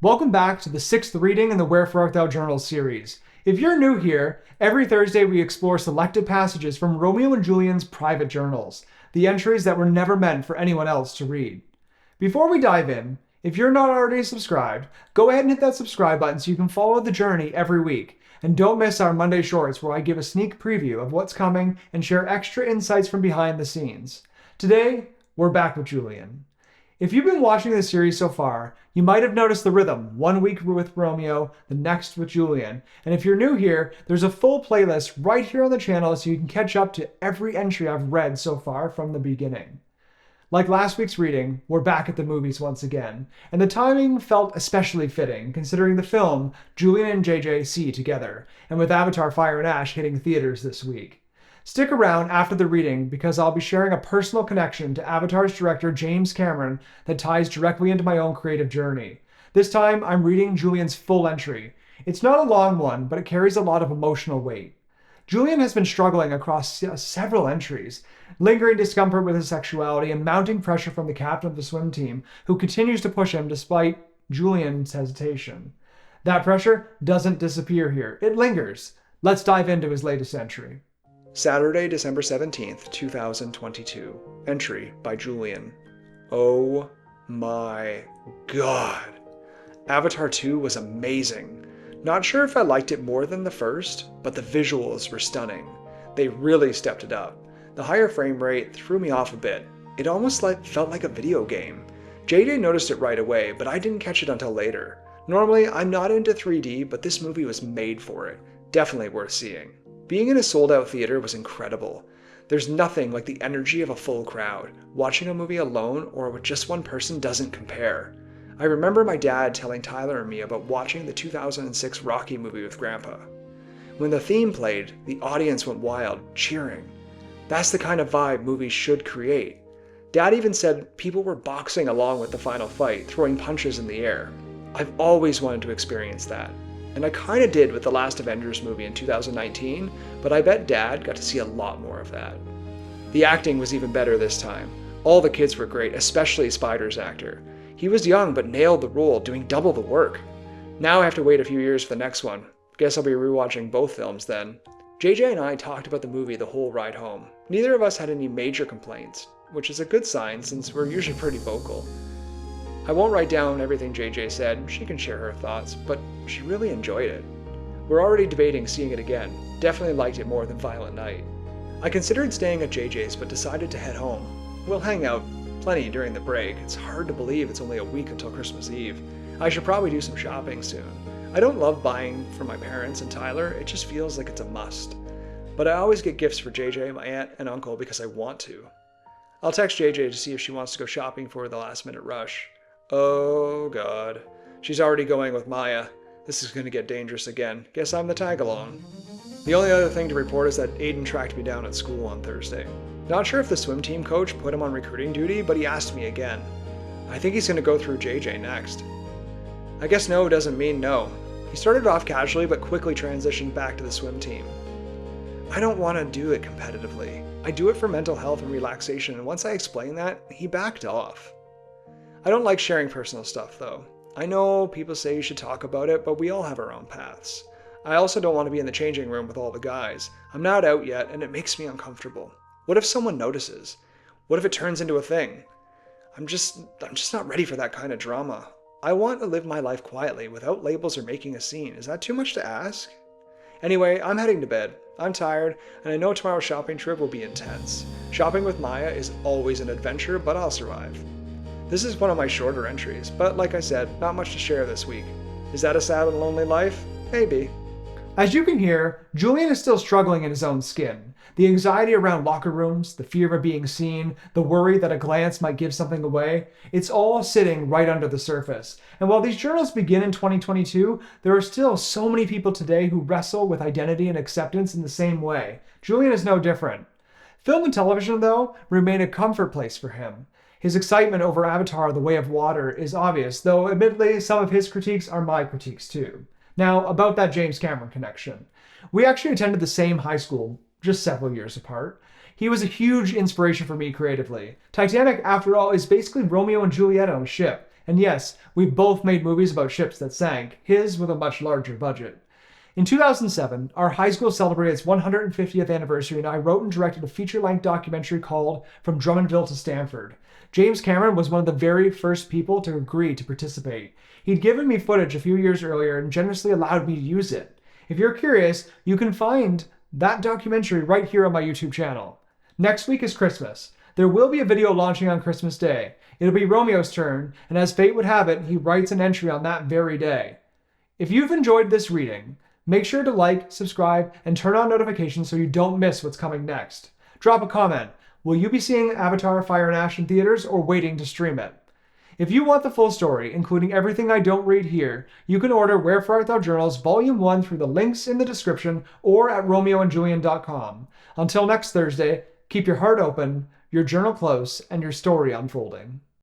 Welcome back to the 6th reading in the Wherefore Art Thou Journals series. If you're new here, every Thursday we explore selected passages from Romeo and Julian's private journals, the entries that were never meant for anyone else to read. Before we dive in, if you're not already subscribed, go ahead and hit that subscribe button so you can follow the journey every week. And don't miss our Monday shorts where I give a sneak preview of what's coming and share extra insights from behind the scenes. Today, we're back with Julian. If you've been watching this series so far, you might have noticed the rhythm, one week with Romeo, the next with Julian. And if you're new here, there's a full playlist right here on the channel so you can catch up to every entry I've read so far from the beginning. Like last week's reading, we're back at the movies once again, and the timing felt especially fitting considering the film Julian and JJ see together, and with Avatar Fire and Ash hitting theaters this week. Stick around after the reading because I'll be sharing a personal connection to Avatar's director James Cameron that ties directly into my own creative journey. This time, I'm reading Julian's full entry. It's not a long one, but it carries a lot of emotional weight. Julian has been struggling across several entries, lingering discomfort with his sexuality and mounting pressure from the captain of the swim team, who continues to push him despite Julian's hesitation. That pressure doesn't disappear here. It lingers. Let's dive into his latest entry. Saturday, December 17th, 2022. Entry by Julian. Oh my god. Avatar 2 was amazing. Not sure if I liked it more than the first, but the visuals were stunning. They really stepped it up. The higher frame rate threw me off a bit. It almost felt like a video game. JJ noticed it right away, but I didn't catch it until later. Normally, I'm not into 3D, but this movie was made for it. Definitely worth seeing. Being in a sold-out theater was incredible. There's nothing like the energy of a full crowd. Watching a movie alone or with just one person doesn't compare. I remember my dad telling Tyler and me about watching the 2006 Rocky movie with Grandpa. When the theme played, the audience went wild, cheering. That's the kind of vibe movies should create. Dad even said people were boxing along with the final fight, throwing punches in the air. I've always wanted to experience that. And I kinda did with the last Avengers movie in 2019, but I bet Dad got to see a lot more of that. The acting was even better this time. All the kids were great, especially Spider's actor. He was young but nailed the role, doing double the work. Now I have to wait a few years for the next one. Guess I'll be rewatching both films then. JJ and I talked about the movie the whole ride home. Neither of us had any major complaints, which is a good sign since we're usually pretty vocal. I won't write down everything JJ said, she can share her thoughts, but she really enjoyed it. We're already debating seeing it again. Definitely liked it more than Violent Night. I considered staying at JJ's but decided to head home. We'll hang out plenty during the break. It's hard to believe it's only a week until Christmas Eve. I should probably do some shopping soon. I don't love buying for my parents and Tyler, it just feels like it's a must. But I always get gifts for JJ, my aunt, and uncle because I want to. I'll text JJ to see if she wants to go shopping for the last minute rush. Oh god. She's already going with Maya. This is gonna get dangerous again. Guess I'm the tag-along. The only other thing to report is that Aiden tracked me down at school on Thursday. Not sure if the swim team coach put him on recruiting duty, but he asked me again. I think he's gonna go through JJ next. I guess no doesn't mean no. He started off casually but quickly transitioned back to the swim team. I don't want to do it competitively. I do it for mental health and relaxation, and once I explained that, he backed off. I don't like sharing personal stuff though. I know people say you should talk about it, but we all have our own paths. I also don't want to be in the changing room with all the guys. I'm not out yet and it makes me uncomfortable. What if someone notices? What if it turns into a thing? I'm just not ready for that kind of drama. I want to live my life quietly without labels or making a scene. Is that too much to ask? Anyway, I'm heading to bed. I'm tired, and I know tomorrow's shopping trip will be intense. Shopping with Maya is always an adventure, but I'll survive. This is one of my shorter entries, but like I said, not much to share this week. Is that a sad and lonely life? Maybe. As you can hear, Julian is still struggling in his own skin. The anxiety around locker rooms, the fear of being seen, the worry that a glance might give something away, it's all sitting right under the surface. And while these journals begin in 2022, there are still so many people today who wrestle with identity and acceptance in the same way. Julian is no different. Film and television, though, remain a comfort place for him. His excitement over Avatar: The Way of Water is obvious, though admittedly some of his critiques are my critiques too. Now, about that James Cameron connection. We actually attended the same high school, just several years apart. He was a huge inspiration for me creatively. Titanic, after all, is basically Romeo and Juliet on a ship, And yes, we've both made movies about ships that sank, his with a much larger budget. In 2007, our high school celebrated its 150th anniversary, and I wrote and directed a feature-length documentary called From Drummondville to Stanford. James Cameron was one of the very first people to agree to participate. He'd given me footage a few years earlier and generously allowed me to use it. If you're curious, you can find that documentary right here on my YouTube channel. Next week is Christmas. There will be a video launching on Christmas Day. It'll be Romeo's turn, and as fate would have it, he writes an entry on that very day. If you've enjoyed this reading, make sure to like, subscribe, and turn on notifications so you don't miss what's coming next. Drop a comment. Will you be seeing Avatar: Fire and Ash in theaters or waiting to stream it? If you want the full story, including everything I don't read here, you can order Wherefore Art Thou Journals Volume 1 through the links in the description or at romeoandjulian.com. Until next Thursday, keep your heart open, your journal close, and your story unfolding.